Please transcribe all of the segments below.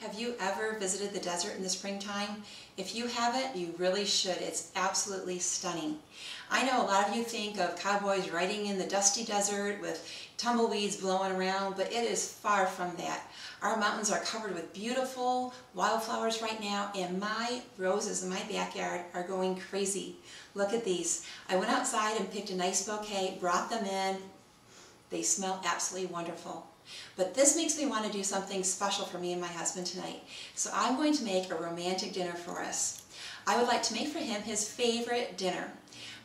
Have you ever visited the desert in the springtime? If you haven't, you really should. It's absolutely stunning. I know a lot of you think of cowboys riding in the dusty desert with tumbleweeds blowing around, but it is far from that. Our mountains are covered with beautiful wildflowers right now, and my roses in my backyard are going crazy. Look at these. I went outside and picked a nice bouquet, brought them in. They smell absolutely wonderful. But this makes me want to do something special for me and my husband tonight. So I'm going to make a romantic dinner for us. I would like to make for him his favorite dinner.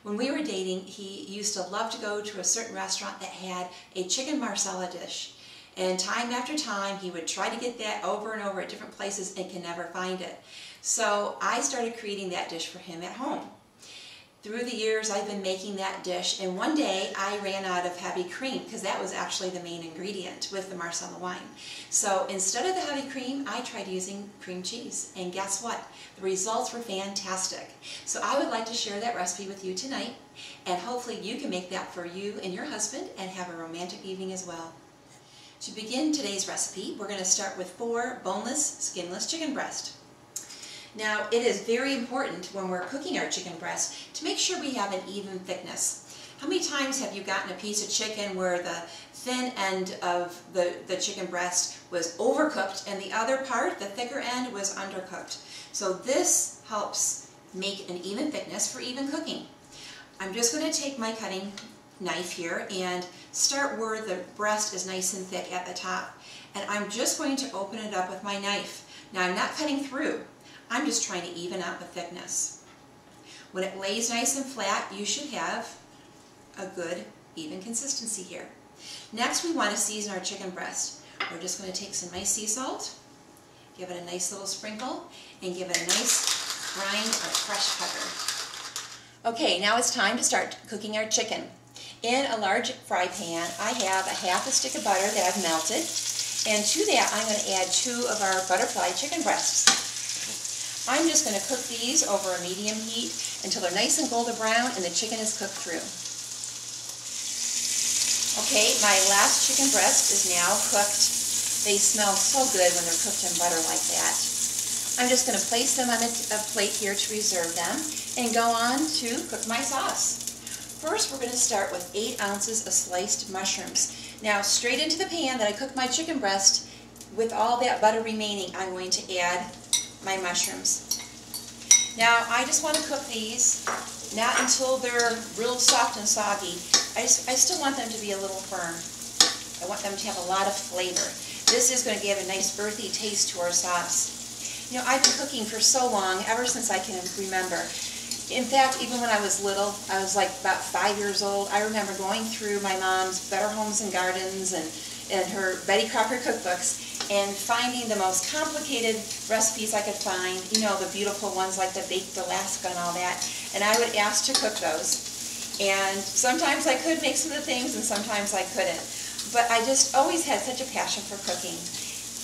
When we were dating, he used to love to go to a certain restaurant that had a chicken Marsala dish. And time after time, he would try to get that over and over at different places and can never find it. So I started creating that dish for him at home. Through the years, I've been making that dish, and one day I ran out of heavy cream because that was actually the main ingredient with the Marsala wine. So instead of the heavy cream, I tried using cream cheese, and guess what? The results were fantastic. So I would like to share that recipe with you tonight, and hopefully you can make that for you and your husband and have a romantic evening as well. To begin today's recipe, we're going to start with 4 boneless, skinless chicken breasts. Now, it is very important when we're cooking our chicken breast to make sure we have an even thickness. How many times have you gotten a piece of chicken where the thin end of the chicken breast was overcooked and the other part, the thicker end, was undercooked? So this helps make an even thickness for even cooking. I'm just going to take my cutting knife here and start where the breast is nice and thick at the top. And I'm just going to open it up with my knife. Now, I'm not cutting through. I'm just trying to even out the thickness. When it lays nice and flat, you should have a good, even consistency here. Next, we want to season our chicken breast. We're just going to take some nice sea salt, give it a nice little sprinkle, and give it a nice brine of fresh pepper. Okay, now it's time to start cooking our chicken. In a large fry pan, I have a half a stick of butter that I've melted, and to that I'm going to add 2 of our butterfly chicken breasts. I'm just going to cook these over a medium heat until they're nice and golden brown and the chicken is cooked through. Okay, my last chicken breast is now cooked. They smell so good when they're cooked in butter like that. I'm just going to place them on a plate here to reserve them and go on to cook my sauce. First, we're going to start with 8 ounces of sliced mushrooms. Now, straight into the pan that I cooked my chicken breast, with all that butter remaining, I'm going to add my mushrooms. Now, I just want to cook these, not until they're real soft and soggy. I still want them to be a little firm. I want them to have a lot of flavor. This is going to give a nice earthy taste to our sauce. You know, I've been cooking for so long, ever since I can remember. In fact, even when I was little, I was like about 5 years old, I remember going through my mom's Better Homes and Gardens and her Betty Crocker cookbooks and finding the most complicated recipes I could find, you know, the beautiful ones like the baked Alaska and all that, and I would ask to cook those. And sometimes I could make some of the things and sometimes I couldn't. But I just always had such a passion for cooking.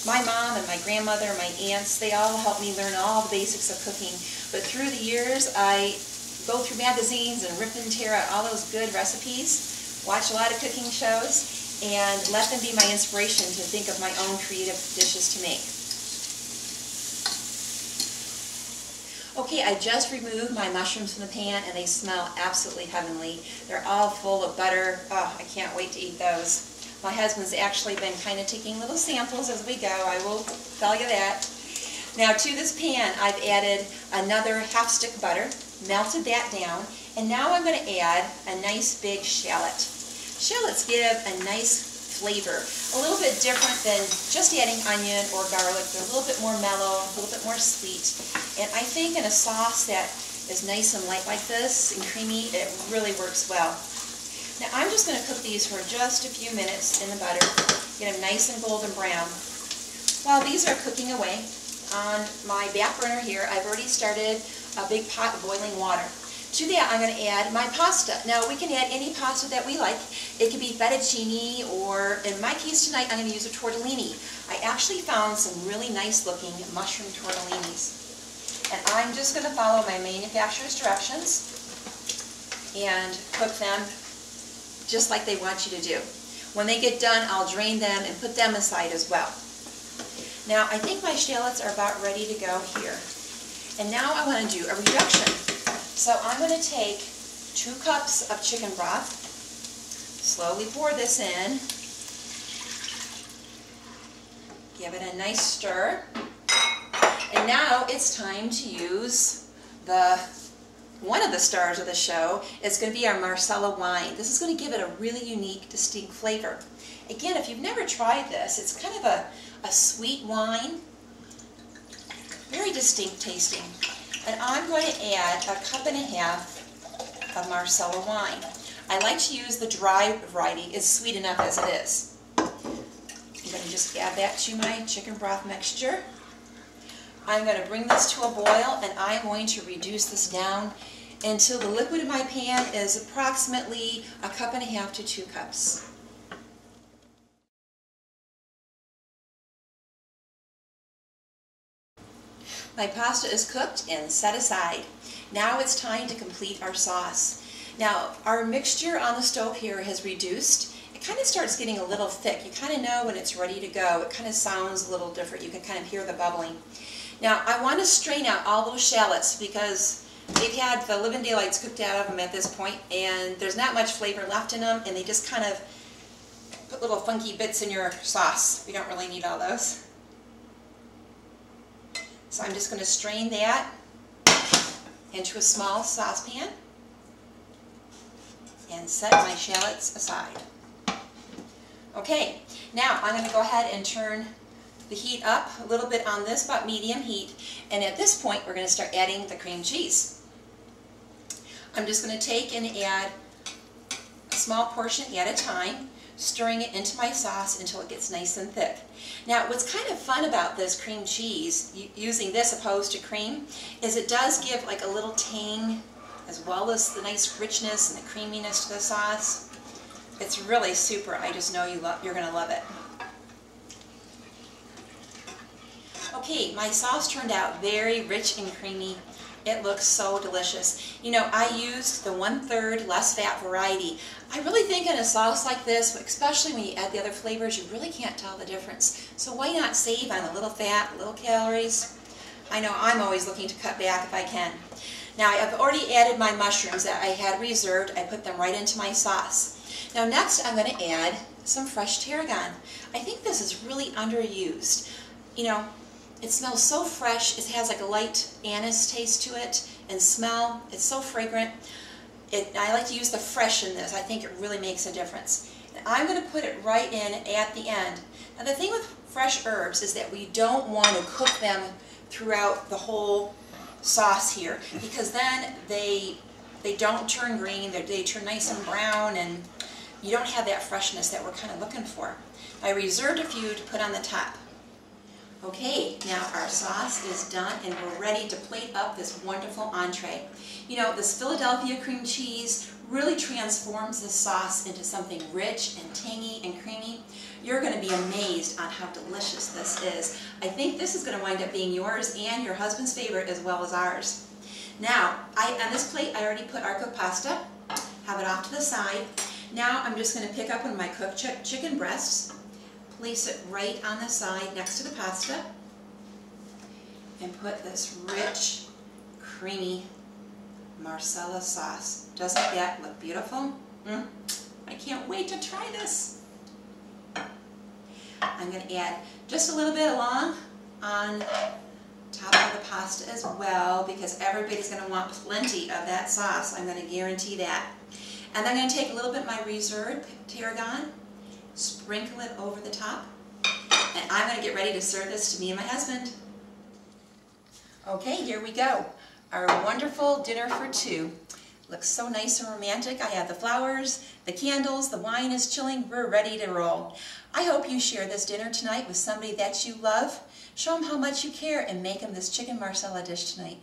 My mom and my grandmother and my aunts, they all helped me learn all the basics of cooking. But through the years, I go through magazines and rip and tear out all those good recipes, watch a lot of cooking shows, and let them be my inspiration to think of my own creative dishes to make. Okay, I just removed my mushrooms from the pan and they smell absolutely heavenly. They're all full of butter. Oh, I can't wait to eat those. My husband's actually been kind of taking little samples as we go, I will tell you that. Now to this pan, I've added another half stick of butter, melted that down, and now I'm going to add a nice big shallot. Shallots give a nice flavor, a little bit different than just adding onion or garlic. They're a little bit more mellow, a little bit more sweet. And I think in a sauce that is nice and light like this and creamy, it really works well. Now I'm just going to cook these for just a few minutes in the butter, get them nice and golden brown. While these are cooking away, on my back burner here, I've already started a big pot of boiling water. To that, I'm going to add my pasta. Now, we can add any pasta that we like. It could be fettuccine, or in my case tonight, I'm going to use a tortellini. I actually found some really nice looking mushroom tortellinis. And I'm just going to follow my manufacturer's directions and cook them just like they want you to do. When they get done, I'll drain them and put them aside as well. Now I think my shallots are about ready to go here. And now I want to do a reduction. So I'm going to take 2 cups of chicken broth, slowly pour this in, give it a nice stir, and now it's time to use one of the stars of the show. It's going to be our Marsala wine. This is going to give it a really unique, distinct flavor. Again, if you've never tried this, it's kind of a sweet wine, very distinct tasting. And I'm going to add 1.5 cups of Marsala wine. I like to use the dry variety. It's sweet enough as it is. I'm going to just add that to my chicken broth mixture. I'm going to bring this to a boil, and I'm going to reduce this down until the liquid in my pan is approximately 1.5 cups to 2 cups. My pasta is cooked and set aside. Now it's time to complete our sauce. Now our mixture on the stove here has reduced. It kind of starts getting a little thick. You kind of know when it's ready to go. It kind of sounds a little different. You can kind of hear the bubbling. Now I want to strain out all those shallots because they've had the living daylights cooked out of them at this point, and there's not much flavor left in them, and they just kind of put little funky bits in your sauce. We don't really need all those. So I'm just going to strain that into a small saucepan and set my shallots aside. Okay, now I'm going to go ahead and turn the heat up a little bit on this, about medium heat, and at this point we're going to start adding the cream cheese. I'm just going to take and add a small portion at a time, stirring it into my sauce until it gets nice and thick. Now what's kind of fun about this cream cheese, using this opposed to cream, is it does give like a little tang as well as the nice richness and the creaminess to the sauce. It's really super. I just know you're going to love it. Okay, my sauce turned out very rich and creamy. It looks so delicious. You know, I used the 1/3 less fat variety. I really think in a sauce like this, especially when you add the other flavors, you really can't tell the difference. So why not save on a little fat, a little calories? I know I'm always looking to cut back if I can. Now I've already added my mushrooms that I had reserved. I put them right into my sauce. Now next I'm going to add some fresh tarragon. I think this is really underused. You know, it smells so fresh. It has like a light anise taste to it and smell. It's so fragrant. I like to use the fresh in this. I think it really makes a difference. And I'm going to put it right in at the end. Now the thing with fresh herbs is that we don't want to cook them throughout the whole sauce here, because then they don't turn green. They turn nice and brown, and you don't have that freshness that we're kind of looking for. I reserved a few to put on the top. Okay, now our sauce is done and we're ready to plate up this wonderful entree. You know, this Philadelphia cream cheese really transforms the sauce into something rich and tangy and creamy. You're going to be amazed on how delicious this is. I think this is going to wind up being yours and your husband's favorite as well as ours. Now, on this plate I already put our cooked pasta, have it off to the side. Now I'm just going to pick up one of my cooked chicken breasts, place it right on the side next to the pasta, and put this rich, creamy Marsala sauce. Doesn't that look beautiful? I can't wait to try this. I'm going to add just a little bit along on top of the pasta as well, because everybody's going to want plenty of that sauce. I'm going to guarantee that. And I'm going to take a little bit of my reserved tarragon, sprinkle it over the top, and I'm going to get ready to serve this to me and my husband. Okay, here we go. Our wonderful dinner for two. Looks so nice and romantic. I have the flowers, the candles, the wine is chilling. We're ready to roll. I hope you share this dinner tonight with somebody that you love. Show them how much you care and make them this chicken Marsala dish tonight.